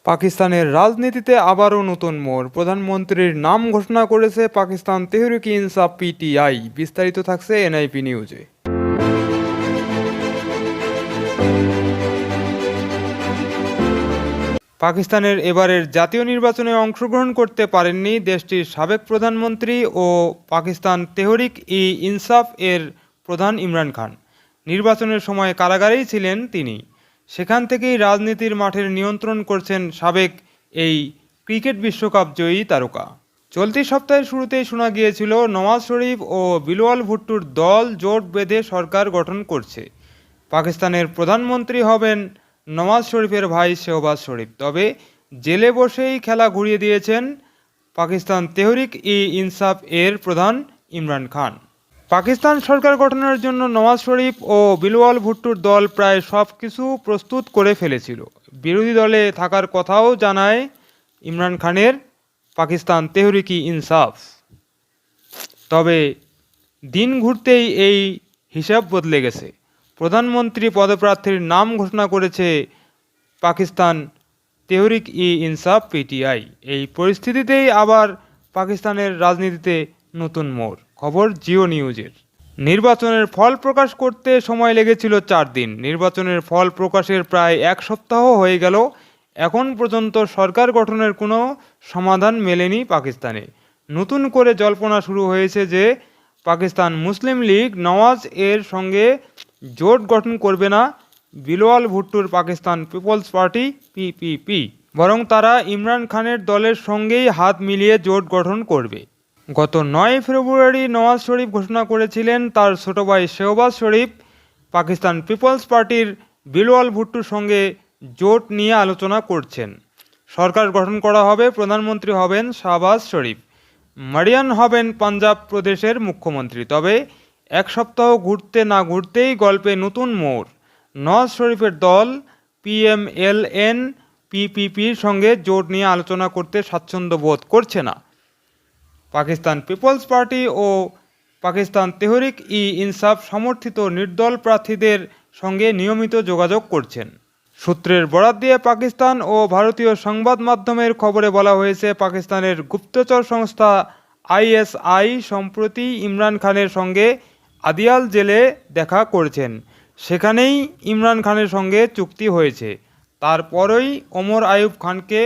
পাকিস্তানের রাজনীতিতে আবারও নতুন মোড়, প্রধানমন্ত্রীর নাম ঘোষণা করেছে পাকিস্তান তেহরিক-ই ইনসাফ পিটিআই। বিস্তারিত থাকছে এনআইপি নিউজে। পাকিস্তানের এবারের জাতীয় নির্বাচনে অংশগ্রহণ করতে পারেননি দেশটির সাবেক প্রধানমন্ত্রী ও পাকিস্তান তেহরিক-ই ইনসাফ এর প্রধান ইমরান খান। নির্বাচনের সময় কারাগারেই ছিলেন তিনি। সেখান থেকেই রাজনীতির মাঠের নিয়ন্ত্রণ করছেন সাবেক এই ক্রিকেট বিশ্বকাপ জয়ী তারকা। চলতি সপ্তাহের শুরুতেই শোনা গিয়েছিল নওয়াজ শরীফ ও বিলওয়াল ভুট্টোর দল জোট বেঁধে সরকার গঠন করছে। পাকিস্তানের প্রধানমন্ত্রী হবেন নওয়াজ শরীফের ভাই শেহবাজ শরীফ। তবে জেলে বসেই খেলা ঘুরিয়ে দিয়েছেন পাকিস্তান তেহরিক-ই ইনসাফ এর প্রধান ইমরান খান। পাকিস্তান সরকার গঠনের জন্য নওয়াজ শরীফ ও বিলওয়াল ভুট্টোর দল প্রায় সব কিছু প্রস্তুত করে ফেলেছিল। বিরোধী দলে থাকার কথাও জানায় ইমরান খানের পাকিস্তান তেহরিক-ই ইনসাফ। তবে দিন ঘুরতেই এই হিসাব বদলে গেছে। প্রধানমন্ত্রী পদপ্রার্থীর নাম ঘোষণা করেছে পাকিস্তান তেহরিক-ই ইনসাফ পিটিআই। এই পরিস্থিতিতেই আবার পাকিস্তানের রাজনীতিতে নতুন মোড়। খবর জিও নিউজের। নির্বাচনের ফল প্রকাশ করতে সময় লেগেছিল 4 দিন। নির্বাচনের ফল প্রকাশের প্রায় 1 সপ্তাহ হয়ে গেল। এখন পর্যন্ত সরকার গঠনের কোনো সমাধান মেলেনি পাকিস্তানে। নতুন করে জল্পনা শুরু হয়েছে যে পাকিস্তান মুসলিম লীগ নওয়াজ এর সঙ্গে জোট গঠন করবে না বিলওয়াল ভুট্টোর পাকিস্তান পিপলস পার্টি পিপিপি, বরং তারা ইমরান খানের দলের সঙ্গেই হাত মিলিয়ে জোট গঠন করবে। গত 9 ফেব্রুয়ারি নওয়াজ শরীফ ঘোষণা করেছিলেন তার ছোট ভাই শেহবাজ শরীফ পাকিস্তান পিপলস পার্টির বিলওয়াল ভুট্টোর সঙ্গে জোট নিয়ে আলোচনা করছেন। সরকার গঠন করা হবে, প্রধানমন্ত্রী হবেন শাহবাজ শরীফ, মারিয়ান হবেন পাঞ্জাব প্রদেশের মুখ্যমন্ত্রী। তবে 1 সপ্তাহ ঘুরতে না ঘুরতেই গল্পে নতুন মোড়। নওয়াজ শরীফের দল পিএমএলএন পিপিপির সঙ্গে জোট নিয়ে আলোচনা করতে স্বাচ্ছন্দ্য বোধ করছে না। পাকিস্তান পিপলস পার্টি ও পাকিস্তান তেহরিক-ই ইনসাফ সমর্থিত নির্দল প্রার্থীদের সঙ্গে নিয়মিত যোগাযোগ করছেন। সূত্রের বরাত দিয়ে পাকিস্তান ও ভারতীয় সংবাদ মাধ্যমের খবরে বলা হয়েছে, পাকিস্তানের গুপ্তচর সংস্থা আইএসআই সম্প্রতি ইমরান খানের সঙ্গে আদিয়াল জেলে দেখা করেছেন। সেখানেই ইমরান খানের সঙ্গে চুক্তি হয়েছে। তারপরই ওমর আইয়ুব খানকে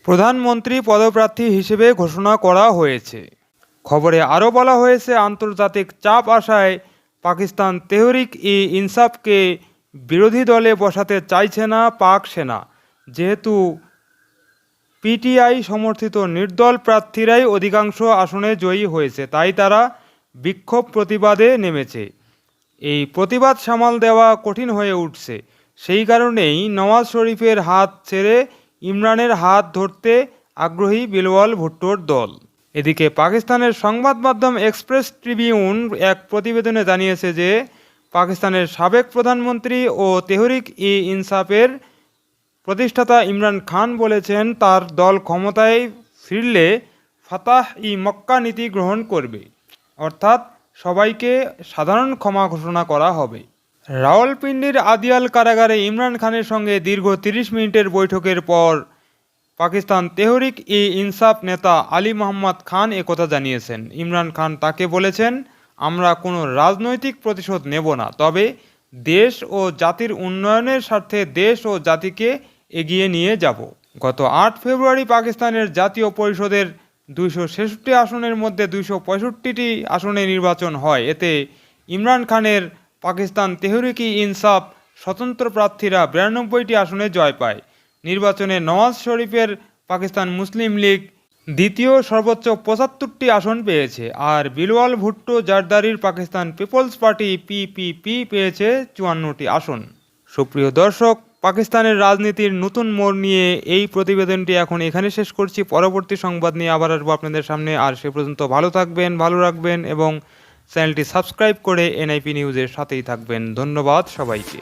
প্রধানমন্ত্রী পদপ্রার্থী হিসেবে ঘোষণা করা হয়েছে। খবরে আরও বলা হয়েছে, আন্তর্জাতিক চাপ আসায় পাকিস্তান তেহরিক-ই ইনসাফকে বিরোধী দলে বসাতে চাইছে না পাক সেনা। যেহেতু পিটিআই সমর্থিত নির্দল প্রার্থীরাই অধিকাংশ আসনে জয়ী হয়েছে, তাই তারা বিক্ষোভ প্রতিবাদে নেমেছে। এই প্রতিবাদ সামাল দেওয়া কঠিন হয়ে উঠছে। সেই কারণেই নওয়াজ শরীফের হাত ছেড়ে ইমরানের হাত ধরতে আগ্রহী বিলওয়াল ভুট্টোর দল। এদিকে পাকিস্তানের সংবাদ মাধ্যম এক্সপ্রেস ট্রিবিউন এক প্রতিবেদনে জানিয়েছে যে পাকিস্তানের সাবেক প্রধানমন্ত্রী ও তেহরিক-ই ইনসাফের প্রতিষ্ঠাতা ইমরান খান বলেছেন, তার দল ক্ষমতায় ফিরলে ফাতাহ-ই মক্কা নীতি গ্রহণ করবে, অর্থাৎ সবাইকে সাধারণ ক্ষমা ঘোষণা করা হবে। রাওয়ালপিন্ডির আদিয়াল কারাগারে ইমরান খানের সঙ্গে দীর্ঘ 30 মিনিটের বৈঠকের পর পাকিস্তান তেহরিক-ই ইনসাফ নেতা আলী মোহাম্মদ খান একথা জানিয়েছেন। ইমরান খান তাকে বলেছেন, আমরা কোনো রাজনৈতিক প্রতিশোধ নেব না, তবে দেশ ও জাতির উন্নয়নের স্বার্থে দেশ ও জাতিকে এগিয়ে নিয়ে যাব। গত 8 ফেব্রুয়ারি পাকিস্তানের জাতীয় পরিষদের 266 আসনের মধ্যে 265টি আসনে নির্বাচন হয়। এতে ইমরান খানের পাকিস্তান তেহরিক-ই ইনসাফ স্বতন্ত্র প্রার্থীরা 92টি আসনে জয় পায়। নির্বাচনে নওয়াজ শরীফের পাকিস্তান মুসলিম লীগ দ্বিতীয়, সর্বোচ্চ 75টি আসন পেয়েছে। আর বিলওয়াল ভুট্টো জারদারির পাকিস্তান পিপলস পার্টি পিপিপি পেয়েছে 54টি আসন। সুপ্রিয় দর্শক, পাকিস্তানের রাজনীতির নতুন মোড় নিয়ে এই প্রতিবেদনটি এখন এখানে শেষ করছি। পরবর্তী সংবাদ নিয়ে আবার আসবো আপনাদের সামনে। আর সে পর্যন্ত ভালো থাকবেন, ভালো রাখবেন এবং চ্যানেলটি সাবস্ক্রাইব করে এনআইপি নিউজের সাথেই থাকবেন। ধন্যবাদ সবাইকে।